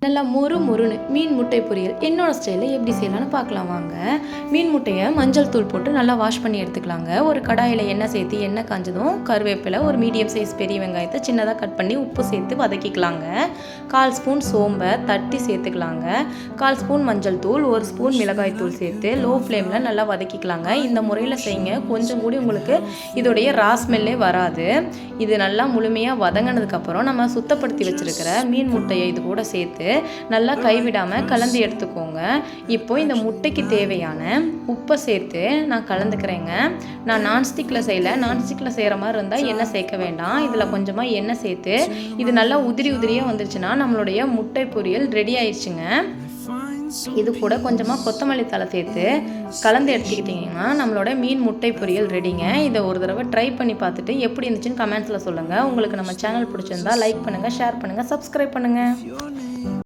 நல்லா மொறு மொறுன்னு மீன் முட்டை பொரியல் என்னோட ஸ்டைலில் எப்படி செய்யலாம்னு பார்க்கலாம் வாங்க. மீன் முட்டையை மஞ்சள் தூள் போட்டு நல்லா வாஷ் பண்ணி எடுத்துக்கலாங்க. ஒரு கடாயில் எண்ணெய் சேர்த்து எண்ணெய் காஞ்சதும் கருவேப்பிலை, ஒரு மீடியம் சைஸ் பெரிய வெங்காயத்தை சின்னதாக கட் பண்ணி உப்பு சேர்த்து வதக்கிக்கலாங்க. 1/4 ஸ்பூன் சோம்பை தட்டி சேர்த்துக்கலாங்க. 1/4 ஸ்பூன் மஞ்சள் தூள், 1 ஸ்பூன் மிளகாய் தூள் சேர்த்து லோ ஃப்ளேமில் நல்லா வதக்கிக்கலாங்க. இந்த முறையில் செய்யுங்க, கொஞ்சம் கூடி உங்களுக்கு இதோடைய ரா ஸ்மெல்லே வராது. இது நல்லா முழுமையாக வதங்கினதுக்கப்புறம் நம்ம சுத்தப்படுத்தி வச்சுருக்கிற மீன் முட்டையை இது கூட சேர்த்து நல்லா கைவிடாமல் கலந்து எடுத்துக்கோங்க. இப்போ இந்த முட்டைக்கு தேவையான உப்பை சேர்த்து நான் கலந்துக்கிறேங்க. நான் நான்ஸ்டிக்கில் செய்கிற மாதிரி இருந்தால் எண்ணெய் சேர்க்க வேண்டாம். இதில் கொஞ்சமாக எண்ணெய் சேர்த்து இது நல்லா உதிரியாக வந்துருச்சுன்னா நம்மளுடைய முட்டை பொரியல் ரெடி ஆயிடுச்சுங்க. இது கூட கொஞ்சமாக கொத்தமல்லி தழை சேர்த்து கலந்து எடுத்துக்கிட்டிங்கன்னா நம்மளோட மீன் முட்டை பொரியல் ரெடிங்க. இதை ஒரு தடவை ட்ரை பண்ணி பார்த்துட்டு எப்படி இருந்துச்சுன்னு கமெண்ட்ஸில் சொல்லுங்கள். உங்களுக்கு நம்ம சேனல் பிடிச்சிருந்தா லைக் பண்ணுங்கள், ஷேர் பண்ணுங்கள், சப்ஸ்கிரைப் பண்ணுங்கள்.